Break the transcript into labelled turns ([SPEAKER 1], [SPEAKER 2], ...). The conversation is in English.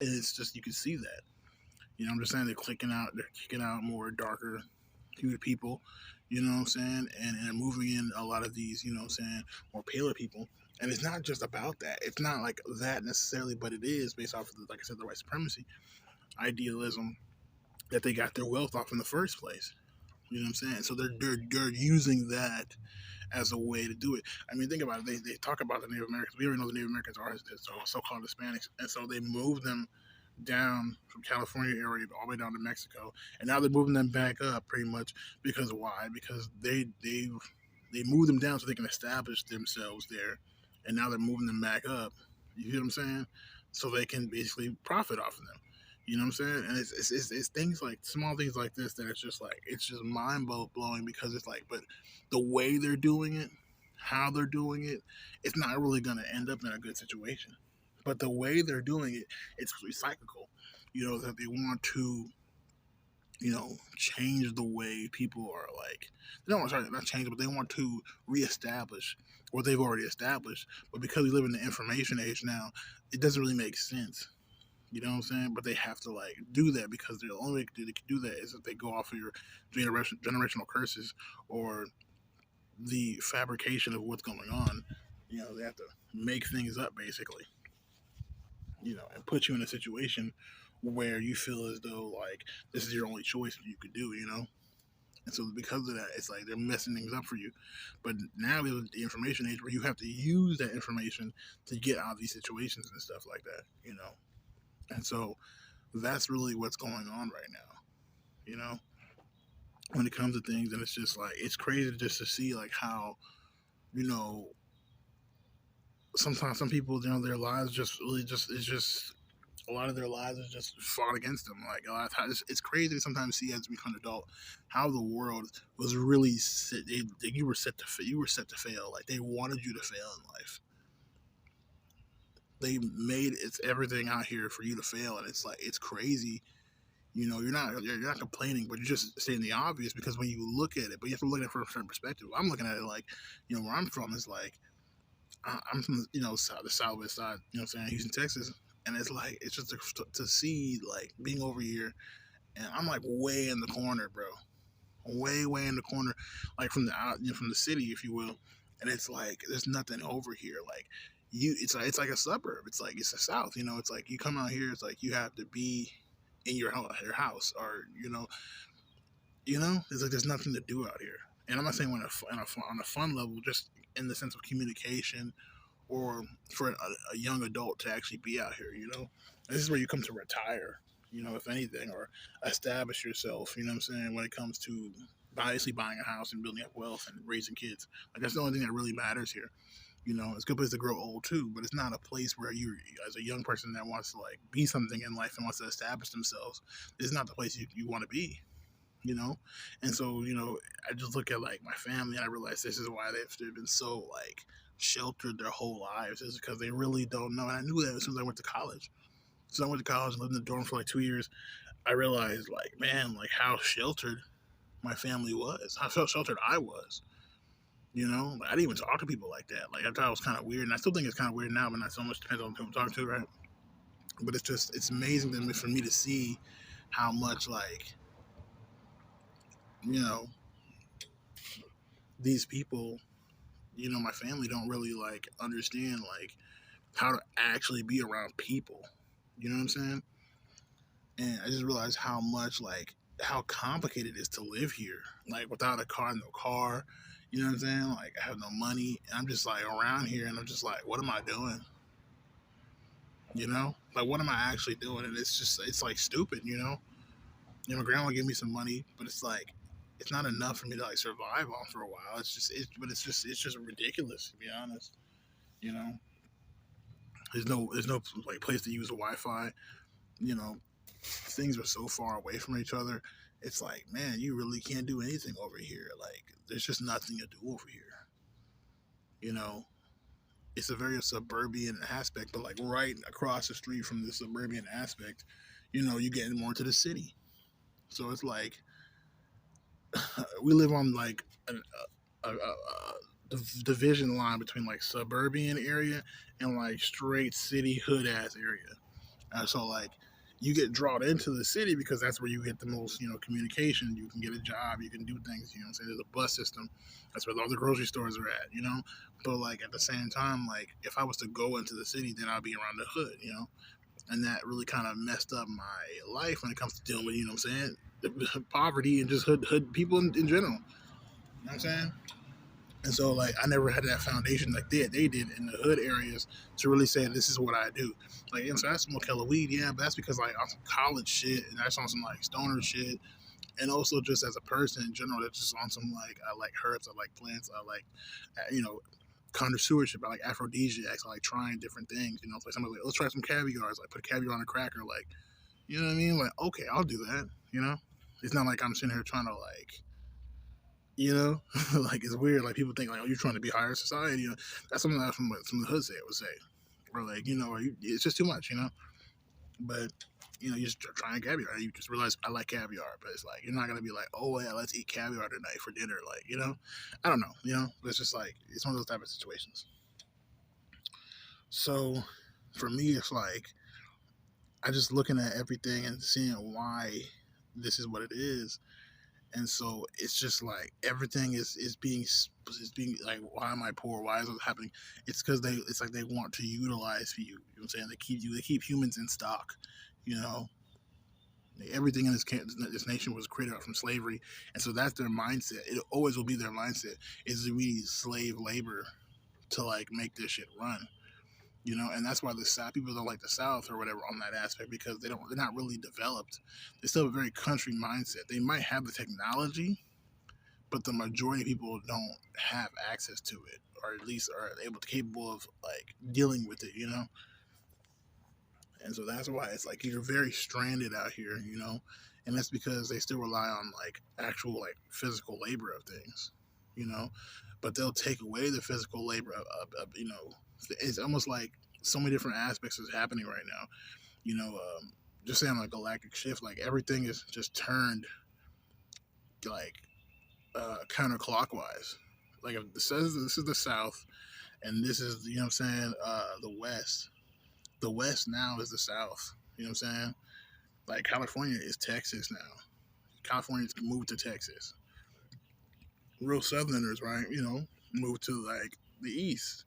[SPEAKER 1] And it's just, you can see that. I'm just saying they're kicking out more darker hued people, you know what I'm saying? And moving in a lot of these, you know what I'm saying, more paler people. And it's not just about that. It's not like that necessarily, but it is based off of, like I said, the white supremacy idealism that they got their wealth off in the first place. You know what I'm saying? So they're using that as a way to do it. I mean, think about it. They talk about the Native Americans. We already know the Native Americans are so-called Hispanics, and so they moved them down from California area all the way down to Mexico, and now they're moving them back up pretty much because why? Because they moved them down so they can establish themselves there, and now they're moving them back up. You hear what I'm saying? So they can basically profit off of them. You know what I'm saying? And it's things like small things like this that it's just like it's just mind blowing because it's like, but the way they're doing it, how they're doing it, it's not really going to end up in a good situation. But the way they're doing it, it's recyclable. That they want to, change the way people are like. They don't want to not change, but they want to reestablish what they've already established. But because we live in the information age now, it doesn't really make sense. You know what I'm saying? But they have to like do that because the only way they can do that is if they go off of your generational curses or the fabrication of what's going on. They have to make things up basically. And put you in a situation where you feel as though like this is your only choice you could do. And so because of that, it's like they're messing things up for you. But now we live in the information age where you have to use that information to get out of these situations and stuff like that. And so that's really what's going on right now. You know, when it comes to things, and it's just like it's crazy just to see like how you know sometimes some people their lives just really just it's just a lot of their lives is just fought against them. Like a lot of times, it's crazy to sometimes see as we become an adult how the world was really set. You were set to you were set to fail. Like they wanted you to fail in life. They made it's everything out here for you to fail, and it's like it's crazy. You're not complaining, but you're just stating the obvious because when you look at it, but you have to look at it from a certain perspective. I'm looking at it like, where I'm from is like I'm from the southwest side. You know what I'm saying, Houston, Texas, and it's like it's just to see like being over here, and I'm like way in the corner, bro, way in the corner, like from the from the city, if you will, and it's like there's nothing over here, like. It's like a suburb. It's like it's the South. It's like you come out here. It's like you have to be in your house, or it's like there's nothing to do out here. And I'm not saying on a fun level, just in the sense of communication or for a young adult to actually be out here. This is where you come to retire. If anything, or establish yourself. You know what I'm saying, when it comes to obviously buying a house and building up wealth and raising kids. Like that's the only thing that really matters here. It's a good place to grow old too, but it's not a place where you, as a young person that wants to like be something in life and wants to establish themselves, it's not the place you want to be. You know, and so I just look at like my family and I realize this is why they've been so like sheltered their whole lives is because they really don't know. And I knew that as soon as I went to college. So I went to college and lived in the dorm for like 2 years. I realized like man, like how sheltered my family was. How sheltered I was. I didn't even talk to people like that. Like I thought it was kind of weird, and I still think it's kind of weird now, but not so much depends on who I'm talking to, right? But it's amazing to me for me to see how much like you know these people, my family don't really like understand like how to actually be around people. You know what I'm saying? And I just realized how much like how complicated it is to live here, like without a car, no car. You know what I'm saying? Like I have no money, and I'm just like around here, and I'm just like, what am I doing? Like what am I actually doing? And it's like stupid. My grandma gave me some money, but it's like it's not enough for me to like survive on for a while. But it's just ridiculous to be honest. You know, there's no like place to use a Wi-Fi. You know, things are so far away from each other. It's like, man, you really can't do anything over here. Like, there's just nothing to do over here. You know, it's a very suburban aspect, but like right across the street from the suburban aspect, you get more into the city. So it's like we live on like a division line between like suburban area and like straight city hood ass area. So like you get drawn into the city because that's where you get the most, communication. You can get a job, you can do things, what I'm saying? There's a bus system. That's where all the grocery stores are at. But like at the same time, like if I was to go into the city, then I'd be around the hood. And that really kind of messed up my life when it comes to dealing with, what I'm saying, poverty and just hood people in general. You know what I'm saying? And so, like, I never had that foundation like they did in the hood areas to really say this is what I do. Like, so I smoke hella weed, yeah, but that's because like on some college shit and that's on some like stoner shit, and also just as a person in general, that's just on some like I like herbs, I like plants, I like connoisseurship, I like aphrodisiacs, I like trying different things. It's like somebody like let's try some caviar, it's like put caviar on a cracker, like you know what I mean? Like okay, I'll do that. It's not like I'm sitting here trying to like you know, like it's weird. Like people think like, oh, you're trying to be higher society. That's something that from what some of the hood say would say, or like it's just too much. But you just try and caviar. You just realize I like caviar, but it's like you're not gonna be like, oh yeah, let's eat caviar tonight for dinner. Like I don't know. But it's just like it's one of those type of situations. So for me, it's like I just looking at everything and seeing why this is what it is. And so it's just like everything is being like, why am I poor? Why is it happening? It's like they want to utilize you. You know what I'm saying? They keep humans in stock. You know, everything in this nation was created out from slavery, and so that's their mindset. It always will be their mindset is that we need slave labor to like make this shit run. And that's why the South people don't like the South or whatever on that aspect because they're not really developed. They still have a very country mindset. They might have the technology, but the majority of people don't have access to it, or at least are capable of like dealing with it. And so that's why it's like you're very stranded out here. And that's because they still rely on like actual like physical labor of things, you know, but they'll take away the physical labor of. It's almost like so many different aspects is happening right now, you know, just saying like galactic shift, like everything is just turned like counterclockwise. Like if this is the South, and this is what I'm saying, the West. The West now is the South. You know what I'm saying? Like California is Texas now. Californians moved to Texas. Real Southerners, right? Moved to like the East.